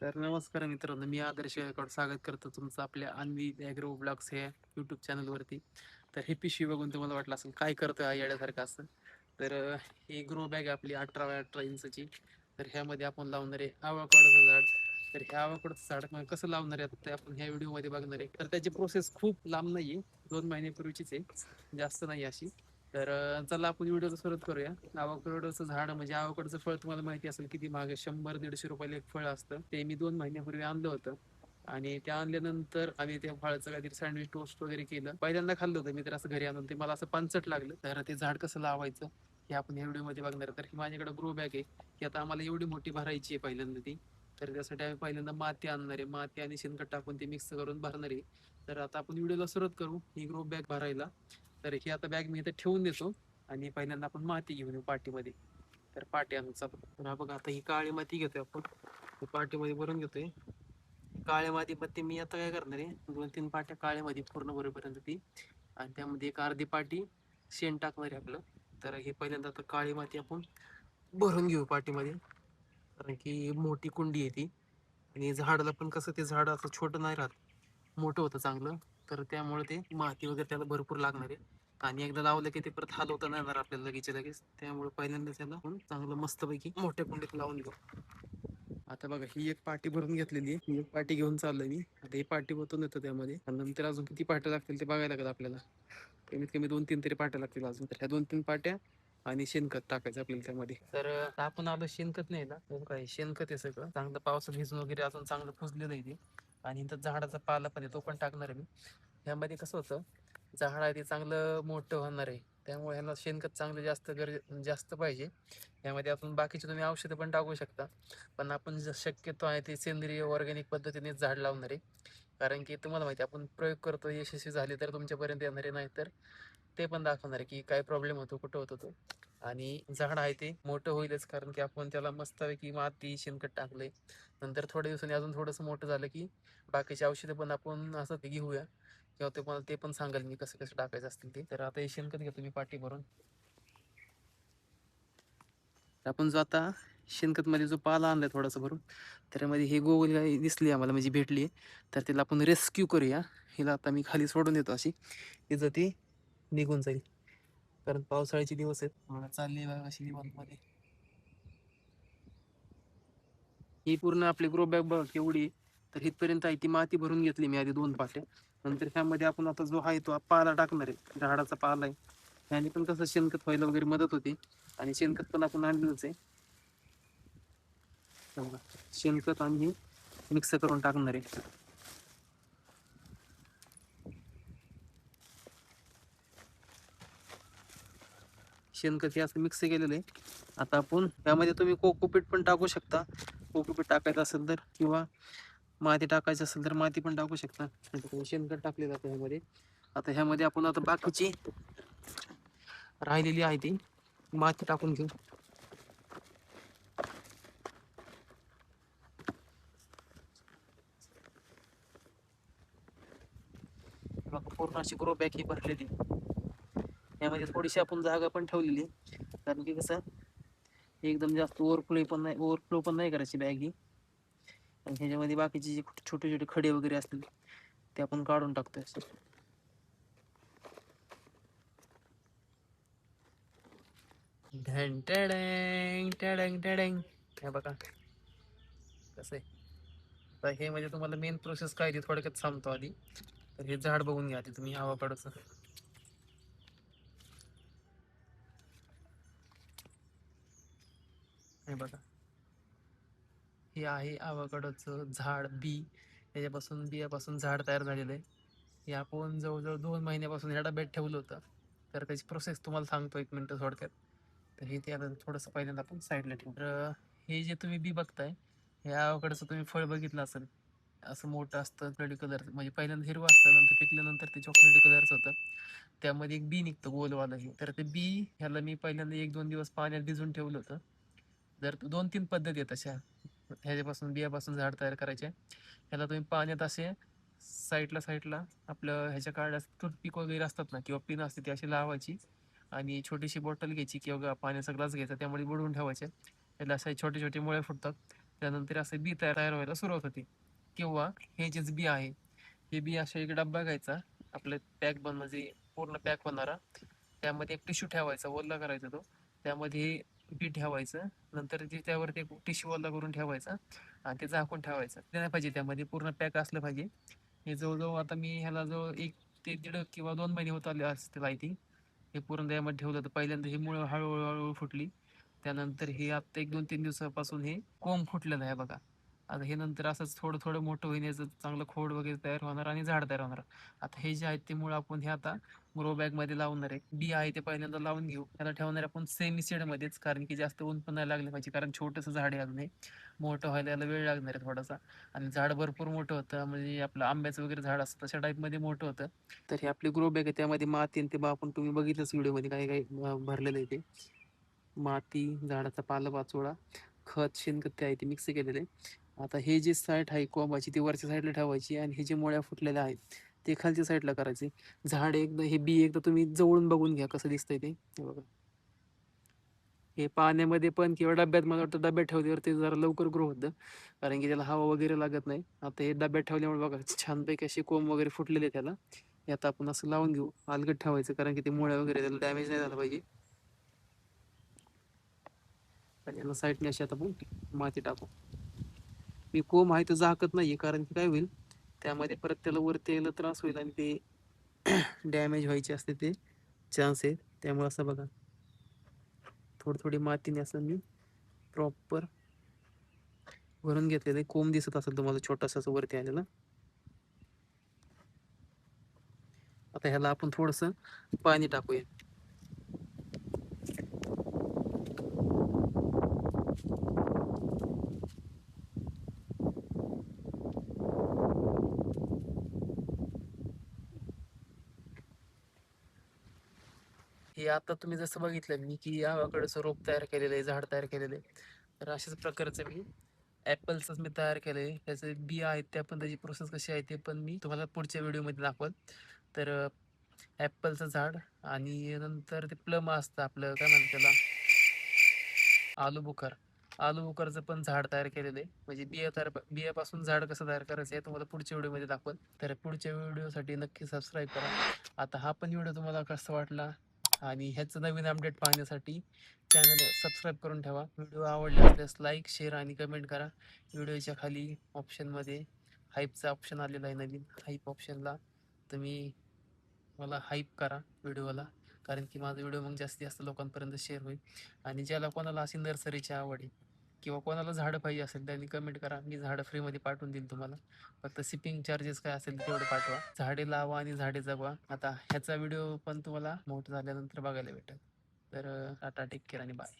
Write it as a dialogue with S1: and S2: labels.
S1: तर नमस्कार मित्रांनो, मी आदर्श गायकवाड स्वागत करतो तुमचं आपल्या अन्वी ॲग्रो ब्लॉग्स या यूट्यूब चॅनलवरती. तर ही पिशवी बघून तुम्हाला वाटलं असेल काय करतोय हा येड्यासारखं असं. तर ही ग्रो बॅग आहे आपली 18 बाय 18 इंचची. तर ह्यामध्ये आपण लावणार आहे आवकाडोचं झाड. तर ह्या आवकाडोचं झाड मग कसं लावणार आहे ते आपण ह्या व्हिडिओमध्ये बघणार आहे. तर त्याची प्रोसेस खूप लांब नाही आहे, 2 महिन्यापूर्वीचीच आहे, जास्त नाही अशी. तर चला आपण व्हिडिओचा सुरुवात करूया. आवोकाडोचं झाड म्हणजे आवोकाडोचं फळ तुम्हाला माहिती असेल किती महाग आहे, 100-150 रुपयाला एक फळ असतं. ते मी 2 महिन्यापूर्वी आणलं होतं. आणि ते आणल्यानंतर आम्ही त्या फळाचं काहीतरी सँडविच टोस्ट वगैरे केलं. पहिल्यांदा खाल्लं होतं मी तर असं घरी आणून, ते मला असं पानचट लागलं. तर ते झाड कसं लावायचं हे आपण या व्हिडिओमध्ये बघणार आहे. तर ही माझ्याकडे ग्रो बॅग आहे, की आता आम्हाला एवढी मोठी भरायची आहे पहिल्यांदा ती. तर त्यासाठी आम्ही पहिल्यांदा माती आणणार आहे, माती आणि शेणखत टाकून ते मिक्स करून भरणार आहे. तर आता आपण व्हिडिओला सुरुवात करू ही ग्रो बॅग भरायला. तर ही आता बॅग मी इथे ठेवून देतो आणि पहिल्यांदा आपण माती घेऊन येऊ पाठीमध्ये. तर पाटी आणून चालू. तर हा बघा, आता ही काळी माती घेतोय आपण, पाठीमध्ये भरून घेतोय. काळ्या मातीमध्ये मी आता काय करणार आहे, 2-3 पाट्या काळ्या माती पूर्ण भरेपर्यंत ती, आणि त्यामध्ये एक अर्धी पाटी शेण टाकणार आहे आपलं. तर हे पहिल्यांदा आता काळी माती आपण भरून घेऊ पाटीमध्ये, कारण की मोठी कुंडी आहे ती. आणि झाडाला पण कसं, ते झाड असं छोटं नाही राहत, मोठं होतं चांगलं. तर त्यामुळे ते माती वगैरे त्याला भरपूर लागणार आहे. आणि एकदा लावलं की ते परत हलवता नाही येणार आपल्याला लगेच लगेच. त्यामुळे पहिल्यांदा त्याला आपण चांगलं मस्तपैकी मोठ्या कुंडीत लावून घेऊ. आता बघा, ही एक पाटी भरून घेतलेली आहे, ही एक पाटी घेऊन चाललोय मी. आता ही पाटी ओतून येतो त्यामध्ये, आणि नंतर अजून किती पाट्या लागतील ते बघायला लागेल आपल्याला. कमीत कमी 2-3 तरी पाट्या लागतील अजून. तर ह्या 2-3 पाट्या आणि शेणखत टाकायचं आपल्याला त्यामध्ये. तर आपण आलो शेणखत नाही ना, काय शेणखत आहे सगळं चांगलं, पावसात भिजून वगैरे अजून चांगलं कुजलेलं आहे ते. आणि इथं झाडाचा पाला पण आहे, तो पण टाकणार आहे मी. ह्यामध्ये कसं होतं, झाड आहे ते चांगलं मोठं होणार आहे, त्यामुळे ह्याला शेणखत चांगलं जास्त पाहिजे. यामध्ये आपण बाकीचे तुम्ही औषधं पण टाकू शकता, पण आपण शक्यतो आहे ते सेंद्रिय ऑर्गॅनिक पद्धतीने झाड लावणार आहे. कारण की तुम्हाला माहिती आहे, आपण प्रयोग करतो, यशस्वी झाले तर तुमच्यापर्यंत येणार आहे, नाही तर ते पण दाखवणार आहे की काय प्रॉब्लेम होतो, कुठं होतो तो. आणि झाड आहे ते मोठं होईलच, कारण की आपण त्याला मस्तपैकी माती शेणखत टाकलंय. नंतर थोड्या दिवसांनी अजून थोडंसं मोठं झालं की बाकीची औषधं पण आपण असं ते घेऊया, किंवा ते पण सांगाल मी कसं कसं टाकायचं असतील ते. तर आता हे शेणखत घेतो मी पाठी भरून. आपण जो आता शेणखत मध्ये जो पाला आणलाय थोडासा भरून, त्यामध्ये हे गोगल गाय दिसली आम्हाला, म्हणजे भेटली. तर तिला आपण रेस्क्यू करूया. हिला आता मी खाली सोडून देतो अशी, तिचं ती निघून जाईल. कारण पावसाळ्याचे दिवस आहेत, मला चालली बघा अशी निवांत मध्ये. ही पूर्ण आपली ग्रो बॅग बघ केवढी आहे. तर इथपर्यंत आहे, ती माती भरून घेतली मी आधी 2 पाट्या. नंतर त्यामध्ये आपण आता जो आहे तो पाला टाकणार आहे, झाडाचा पाला आहे. त्याने पण कसं शेणखत व्हायला वगैरे मदत होती. आणि शेणखत पण आपण आणलेलंच आहे. बघा, शेणखत आणि हे मिक्स करून टाकणार आहे. शेणखत हे असं मिक्स केलेलं आहे. आता आपण त्यामध्ये तुम्ही कोकोपीट पण टाकू शकता, कोकोपीट टाकायचं असेल तर, किंवा माती टाकायची असेल तर माती पण टाकू शकता. शेणखत टाकले जातं ह्यामध्ये. आता ह्यामध्ये आपण आता बाकीची राहिलेली आहे ती माती टाकून घेऊ. बघा, पूर्ण अशी ग्रो बॅग ही भरलेली. यामध्ये थोडीशी आपण जागा पण ठेवलेली, कारण की कसं, एकदम जास्त ओव्हरफ्लो पण नाही करायची बॅग ही. आणि ह्याच्यामध्ये बाकीचे जे छोटे छोटे खडे वगैरे असतील ते आपण काढून टाकतोय असं. ढॅंग टॅडँग टॅडँग. हे बघा कसं आहे. आता हे म्हणजे तुम्हाला मेन प्रोसेस काय ती थोडक्यात सांगतो आधी. तर हे झाड बघून घ्या आधी तुम्ही आवकाडोचं. हे बघा, हे आहे आवकाडोचं झाड, बियापासून झाड तयार झालेलं आहे. हे आपण जवळजवळ 2 महिन्यापासून ह्या डब्यात ठेवलं होतं. तर त्याची प्रोसेस तुम्हाला सांगतो 1 मिनिट थोडक्यात. तर हे ते आता थोडंसं पहिल्यांदा आपण साईडला ठेवू. तर हे जे तुम्ही बी बघताय, हे आवकाडोचं तुम्ही फळ बघितलं असेल, असं मोठं असतं चॉकलेटी कलर, म्हणजे पहिल्यांदा हिरवं असतं, नंतर पिकल्यानंतर ते चॉकलेटी कलरचं होतं. त्यामध्ये एक बी निघतं गोलवालं हे. तर ते बी ह्याला मी पहिल्यांदा 1-2 दिवस पाण्यात भिजून ठेवलं होतं. जर 2-3 पद्धती आहेत तशा ह्याच्यापासून, बियापासून झाड तयार करायचे. ह्याला तुम्ही पाण्यात असे साईडला आपलं ह्याच्या काढल्या टूथपिक वगैरे असतात ना, किंवा पिन असते ती अशी लावायची, आणि छोटीशी बॉटल घ्यायची किंवा पाण्याचा ग्लास घ्यायचा, त्यामध्ये बुडवून ठेवायचे. त्याला असे छोटे छोटे मुळे फुटतात. त्यानंतर असं बी तयार व्हायला सुरुवात होते. किंवा हे जेच बी आहे, हे बी अशा एक डब्बा घ्यायचा, आपलं पॅक बन म्हणजे पूर्ण पॅक होणारा. त्यामध्ये एक टिश्यू ठेवायचा, ओला करायचा तो. त्यामध्ये बी ठेवायचं. नंतर त्यावरती टिश्यू ओला करून ठेवायचा आणि ते झाकून ठेवायचं. ते नाही पाहिजे, त्यामध्ये पूर्ण पॅक असलं पाहिजे. हे जवळजवळ आता मी ह्याला जवळ 1 ते 1.5 किंवा 2 महिने होत आले असतील आय थिंक. हे पूर्ण त्यामध्ये ठेवलं तर पहिल्यांदा ही मुळं हळूहळू हळूहळू फुटली. त्यानंतर हे आता 1 2 3 दिवसापासून हे कोंब फुटलेलं आहे बघा. आता हे नंतर असंच थोडं थोडं मोठं होईन, याचं चांगलं खोड वगैरे तयार होणार आणि झाड तयार होणार. आता हे जे आहेत ते मुळं आपण हे आता ग्रो बॅग मध्ये लावणार आहे. बी आहे ते पहिल्यांदा लावून घेऊ. त्याला ठेवणार आपण सेमी सीड मध्येच, कारण की जास्त ऊन पण नाही लागले पाहिजे, कारण छोटंसं झाड आहे अजून हे. मोठं व्हायला याला वेळ लागणार आहे थोडासा. आणि झाड भरपूर मोठं होतं, म्हणजे आपलं आंब्याचं वगैरे झाड असतं तशा टाईप मध्ये मोठं होतं. तर हे आपली ग्रो बॅग आहे, त्यामध्ये माती आणि ते आपण तुम्ही बघितलंच व्हिडिओमध्ये काय काय भरलेलं आहे ते. माती, झाडाचा पालापाचोळा, खत, शेणखत ते आहे ते मिक्स केलेले. आता हे जे साईड आहे कोंबाची ती वरच्या साईडला ठेवायची आणि हे जे मुळ्या फुटलेल्या आहेत ते खालच्या साईडला करायचे. झाड एकदा हे बी एकदा तुम्ही जवळून बघून घ्या कसं दिसतंय ते. हे बघा, हे पाण्यामध्ये पण किंवा डब्यात, मला वाटतं डब्यात ठेवल्यावर ते जरा लवकर ग्रो होतं, कारण की त्याला हवा वगैरे लागत नाही. आता हे डब्यात ठेवल्यामुळे बघा छानपैकी असे कोंब वगैरे फुटलेले त्याला. हे आता आपण असं लावून घेऊ, अलगद ठेवायचं, कारण की ते मुळ्या वगैरे त्याला डॅमेज नाही झाला पाहिजे. आणि याला साईडने अशी आता आपण माती टाकू. मी कोंब आहे तर झाकत नाहीये, कारण की काय होईल त्यामध्ये परत त्याला वरती यायला त्रास होईल आणि ते डॅमेज व्हायचे असते ते चान्स आहेत. त्यामुळे असं बघा थोडी थोडी मातीने असं मी प्रॉपर भरून घेतलेलं आहे. कोंब दिसत असेल तुम्हाला छोटासा असं वरती आलेला. आता ह्याला आपण थोडस पाणी टाकूया. हे आता तुम्ही जसं बघितलं मी की याकडचं रोप तयार केलेलं आहे, झाड तयार केलेलं आहे. तर अशाच प्रकारचं मी ॲपलचंच मी तयार केलं आहे. त्याचे बिया आहेत त्या पण, त्याची प्रोसेस कशी आहे ते पण मी तुम्हाला पुढच्या व्हिडिओमध्ये दाखवल. तर ॲपलचं झाड आणि नंतर ते प्लम असतं आपलं, काय म्हणतात त्याला, आलू बुखार. आलू बुखारचं पण झाड तयार केलेलं आहे. म्हणजे बियापासून झाड कसं तयार करायचं आहे तुम्हाला पुढच्या व्हिडिओमध्ये दाखवल. तर पुढच्या व्हिडिओसाठी नक्की सबस्क्राईब करा. आता हा पण व्हिडिओ तुम्हाला कसा वाटला आणि ह्याचं नवीन अपडेट पाहण्यासाठी चॅनल सबस्क्राईब करून ठेवा. व्हिडिओ आवडले असल्यास लाईक, शेअर आणि कमेंट करा. व्हिडिओच्या खाली ऑप्शनमध्ये हाईपचा ऑप्शन आलेला आहे नवीन. हाईप ऑप्शनला तुम्ही मला हाईप करा व्हिडिओला, कारण की माझा व्हिडिओ मग जास्तीत जास्त लोकांपर्यंत शेअर होईल. आणि ज्याला कोणाला अशी नर्सरीची आवड आहे किंवा कोणाला झाडं पाहिजे असेल त्यांनी कमेंट करा, मी झाडं फ्रीमध्ये पाठवून देईल तुम्हाला. फक्त शिपिंग चार्जेस काय असेल तेवढं पाठवा. झाडे लावा आणि झाडे जगवा. आता ह्याचा व्हिडिओ पण तुम्हाला मोठं झाल्यानंतर बघायला भेटेल. तर टाटा, टेक केअर आणि बाय.